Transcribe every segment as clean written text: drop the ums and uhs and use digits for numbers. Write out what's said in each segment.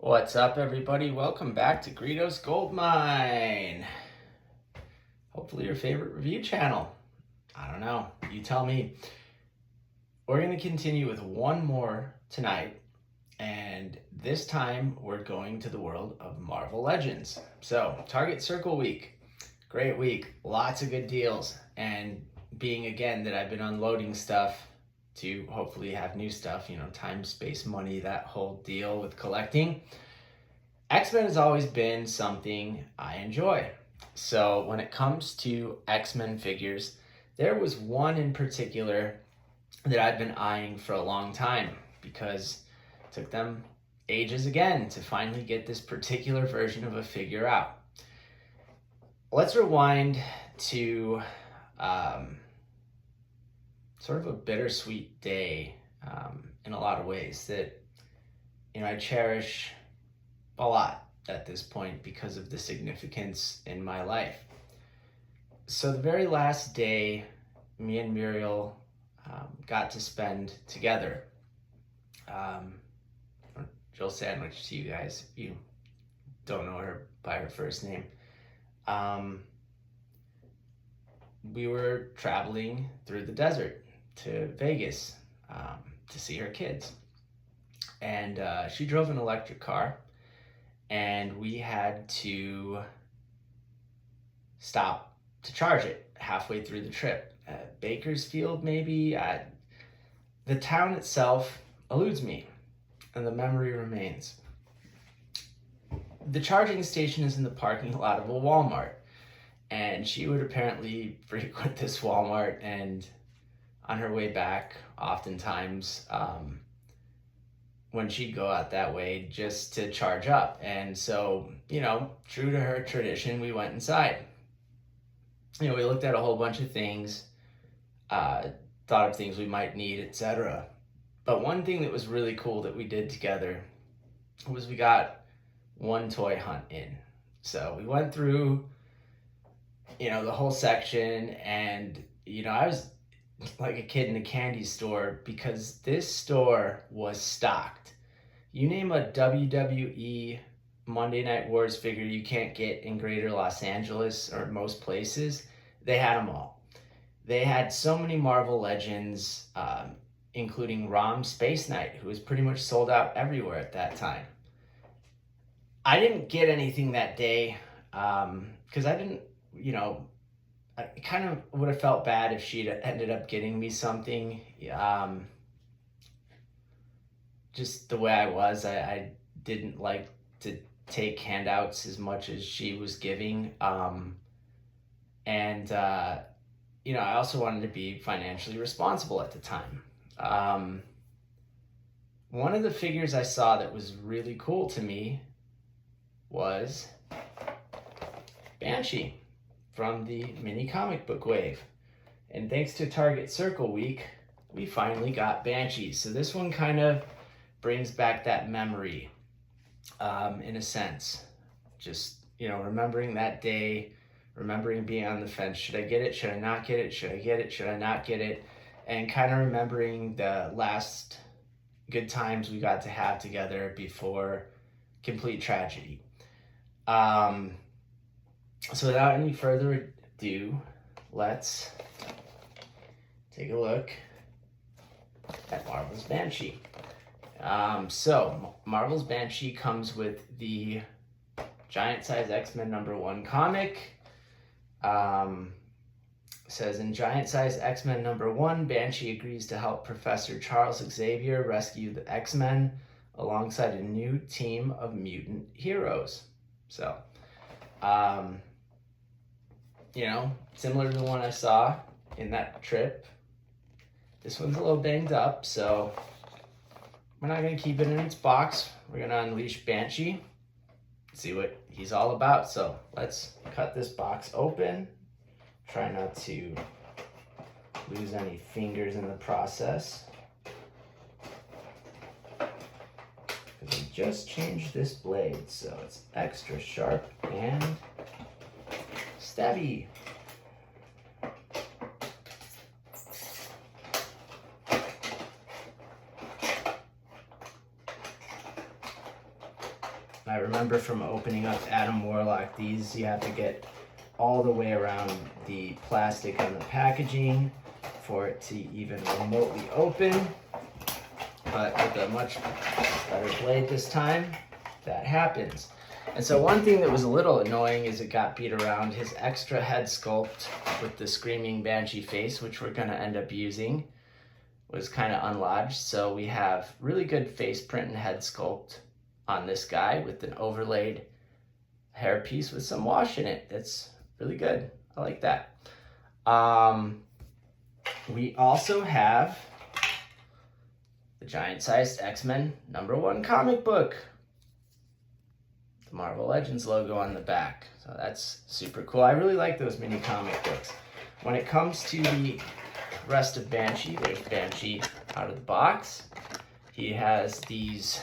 What's up, everybody? Welcome back to Greedo's Gold Mine. Hopefully your favorite review channel. I don't know. You tell me. We're going to continue with one more tonight, and this time we're going to the world of Marvel Legends. So, Target Circle Week. Great week. Lots of good deals. And being, again, that I've been unloading stuff to hopefully have new stuff, time, space, money, that whole deal with collecting. X-Men has always been something I enjoy. So when it comes to X-Men figures, there was one in particular that I've been eyeing for a long time because it took them ages again to finally get this particular version of a figure out. Let's rewind to sort of a bittersweet day in a lot of ways that I cherish a lot at this point because of the significance in my life. So the very last day me and Muriel got to spend together, Jill Sandwich to you guys if you don't know her by her first name, we were traveling through the desert to Vegas to see her kids. And she drove an electric car, and we had to stop to charge it halfway through the trip. At Bakersfield, maybe. The town itself eludes me, and the memory remains. The charging station is in the parking lot of a Walmart, and she would apparently frequent this Walmart, and on her way back, oftentimes, when she'd go out that way just to charge up. And so, true to her tradition, we went inside. We looked at a whole bunch of things, thought of things we might need, etc. But one thing that was really cool that we did together was we got one toy hunt in. So we went through, the whole section, and, I was like a kid in a candy store because this store was stocked. You name a WWE Monday Night Wars figure you can't get in greater Los Angeles or most places, they had them all. They had so many Marvel Legends, including Rom Space Knight, who was pretty much sold out everywhere at that time. I didn't get anything that day because I didn't, I kind of would have felt bad if she'd ended up getting me something. Just the way I was, I didn't like to take handouts as much as she was giving. And I also wanted to be financially responsible at the time. One of the figures I saw that was really cool to me was Banshee from the mini comic book wave. And thanks to Target Circle Week, we finally got Banshee. So this one kind of brings back that memory, in a sense. Just, remembering that day, remembering being on the fence. Should I get it? Should I not get it? Should I get it? Should I not get it? And kind of remembering the last good times we got to have together before complete tragedy. So without any further ado, let's take a look at Marvel's Banshee. So Marvel's Banshee comes with the Giant Size X-Men #1 comic. Says in Giant Size X-Men #1, Banshee agrees to help Professor Charles Xavier rescue the X-Men alongside a new team of mutant heroes. So, similar to the one I saw in that trip. This one's a little banged up, so we're not going to keep it in its box. We're going to unleash Banshee, see what he's all about. So let's cut this box open. Try not to lose any fingers in the process, because we just changed this blade, so it's extra sharp and stabby. I remember from opening up Adam Warlock, these you have to get all the way around the plastic on the packaging for it to even remotely open. But with a much better blade this time, that happens. And so one thing that was a little annoying is it got beat around. His extra head sculpt with the screaming Banshee face, which we're gonna end up using, was kind of unlodged. So we have really good face print and head sculpt on this guy with an overlaid hairpiece with some wash in it. That's really good. I like that. We also have the giant-sized X-Men #1 comic book. The Marvel Legends logo on the back. So that's super cool. I really like those mini comic books. When it comes to the rest of Banshee, there's Banshee out of the box. He has these,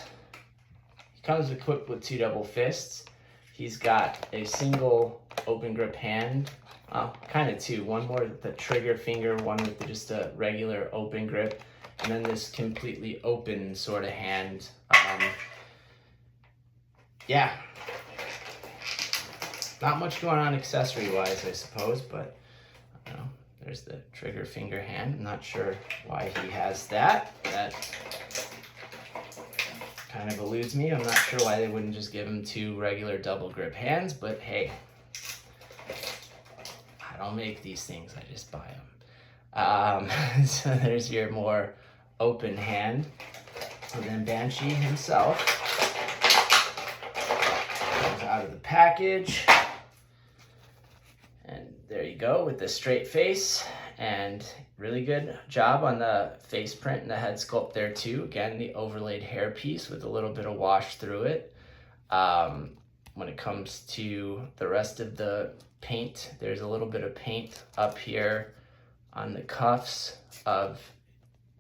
he comes equipped with 2 double fists. He's got a single open grip hand, kind of 2. One more with the trigger finger, one with just a regular open grip, and then this completely open sort of hand. Yeah, not much going on accessory-wise, I suppose, but you know, there's the trigger finger hand. I'm not sure why he has that. That kind of eludes me. I'm not sure why they wouldn't just give him 2 regular double grip hands, but hey, I don't make these things, I just buy them. So there's your more open hand. And then Banshee himself comes out of the package. And there you go with the straight face, and really good job on the face print and the head sculpt there too. Again, the overlaid hair piece with a little bit of wash through it. When it comes to the rest of the paint, there's a little bit of paint up here on the cuffs of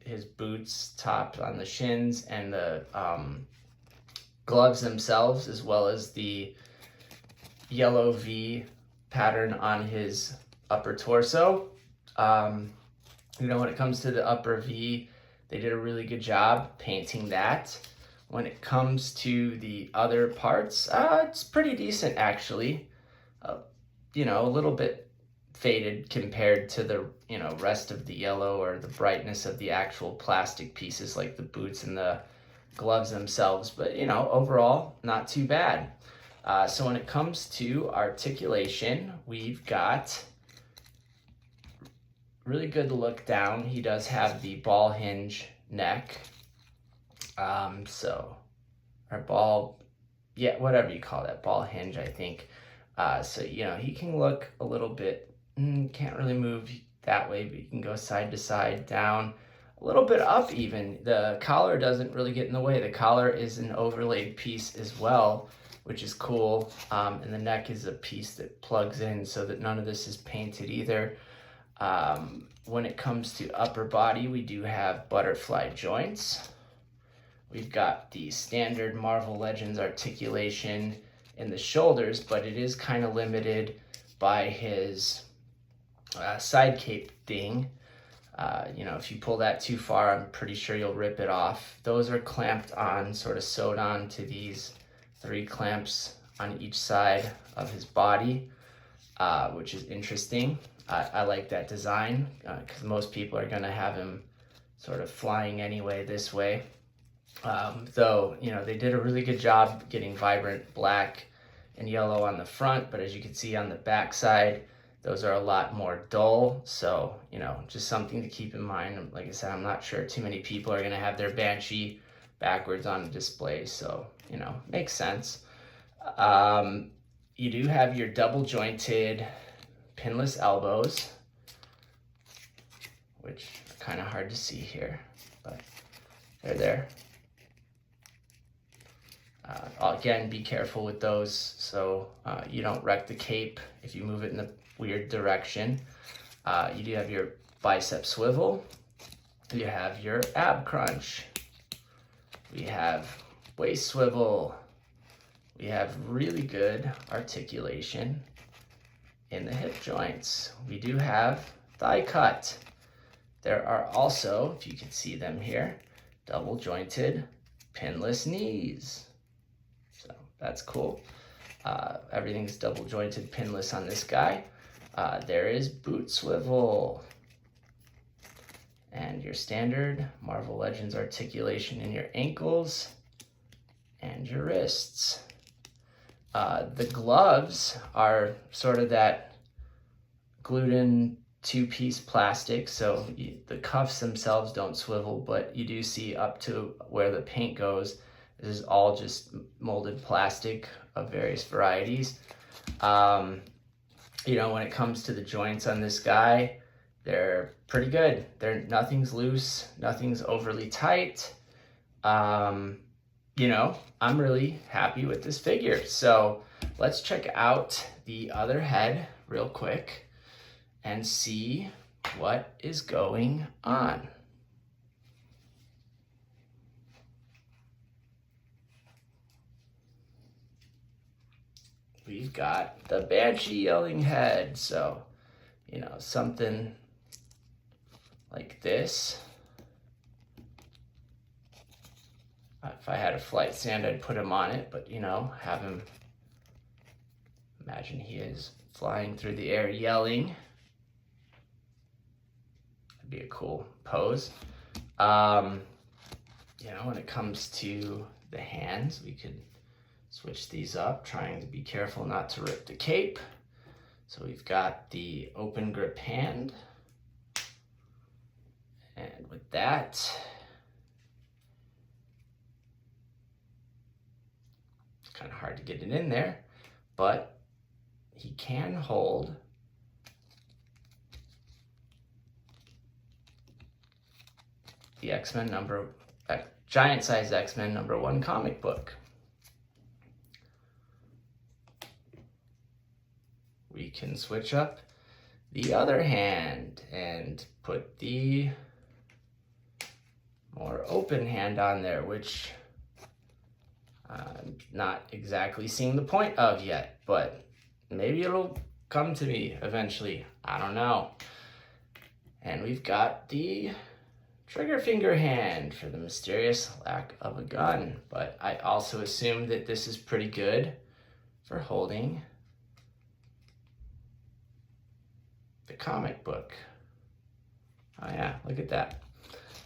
his boots, top on the shins, and the gloves themselves, as well as the yellow V pattern on his upper torso. You know, when it comes to the upper V, they did a really good job painting that. When it comes to the other parts, it's pretty decent actually. You know, a little bit faded compared to the, you know, rest of the yellow or the brightness of the actual plastic pieces like the boots and the gloves themselves. But, you know, overall, not too bad. So when it comes to articulation, we've got really good look down. He does have the ball hinge neck. Or ball, yeah, whatever you call that, ball hinge, I think. So, you know, he can look a little bit, can't really move that way, but you can go side to side, down, a little bit up even. The collar doesn't really get in the way. The collar is an overlaid piece as well, which is cool. And the neck is a piece that plugs in so that none of this is painted either. When it comes to upper body, we do have butterfly joints. We've got the standard Marvel Legends articulation in the shoulders, but it is kind of limited by his side cape thing. You know, if you pull that too far, I'm pretty sure you'll rip it off. Those are clamped on, sort of sewed on to these 3 clamps on each side of his body, which is interesting. I like that design because most people are going to have him sort of flying anyway this way. Though, you know, they did a really good job getting vibrant black and yellow on the front, but as you can see on the back side, those are a lot more dull. So, you know, just something to keep in mind. Like I said, I'm not sure too many people are going to have their Banshee backwards on display. So, you know, makes sense. You do have your double jointed pinless elbows, which are kind of hard to see here, but they're there. Again, be careful with those so you don't wreck the cape if you move it in the weird direction. You do have your bicep swivel. You have your ab crunch. We have waist swivel. We have really good articulation in the hip joints. We do have thigh cut. There are also, if you can see them here, double jointed pinless knees. So that's cool. Everything's double jointed, pinless on this guy. There is boot swivel. And your standard Marvel Legends articulation in your ankles and your wrists. The gloves are sort of that glued-in two-piece plastic, so the cuffs themselves don't swivel, but you do see up to where the paint goes. This is all just molded plastic of various varieties. When it comes to the joints on this guy, they're pretty good. Nothing's loose, nothing's overly tight. I'm really happy with this figure. So let's check out the other head real quick and see what is going on. We've got the Banshee yelling head. So, something like this. If I had a flight stand, I'd put him on it, but have him, imagine he is flying through the air yelling. That'd be a cool pose. When it comes to the hands, we could switch these up, trying to be careful not to rip the cape. So we've got the open grip hand. And with that, it's kind of hard to get it in there, but he can hold the giant size X-Men #1 comic book. We can switch up the other hand and put the more open hand on there, which I'm not exactly seeing the point of yet, but maybe it'll come to me eventually. I don't know. And we've got the trigger finger hand for the mysterious lack of a gun, but I also assume that this is pretty good for holding the comic book. Oh yeah, look at that.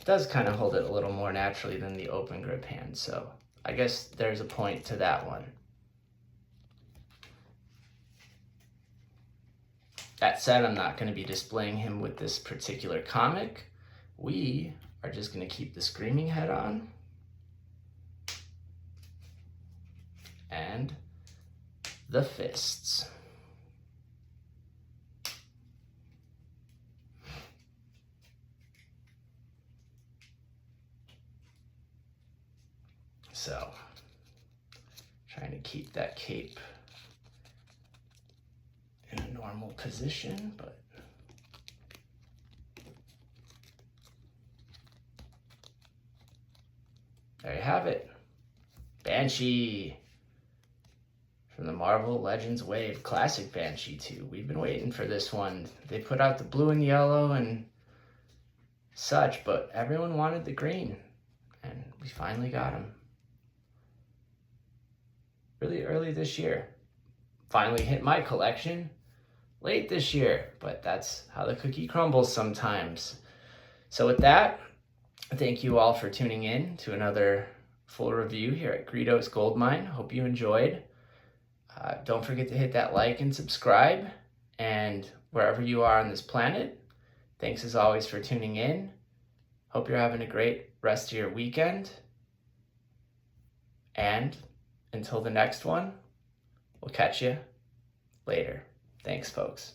It does kind of hold it a little more naturally than the open grip hand, so I guess there's a point to that one. That said, I'm not going to be displaying him with this particular comic. We are just going to keep the screaming head on. And the fists. So, trying to keep that cape in a normal position, but there you have it. Banshee from the Marvel Legends Wave Classic Banshee 2. We've been waiting for this one. They put out the blue and yellow and such, but everyone wanted the green, and we finally got him. Really early this year. Finally hit my collection late this year, but that's how the cookie crumbles sometimes. So with that, thank you all for tuning in to another full review here at Greedo's Goldmine. Hope you enjoyed. Don't forget to hit that like and subscribe. And wherever you are on this planet, thanks as always for tuning in. Hope you're having a great rest of your weekend. And until the next one, we'll catch you later. Thanks, folks.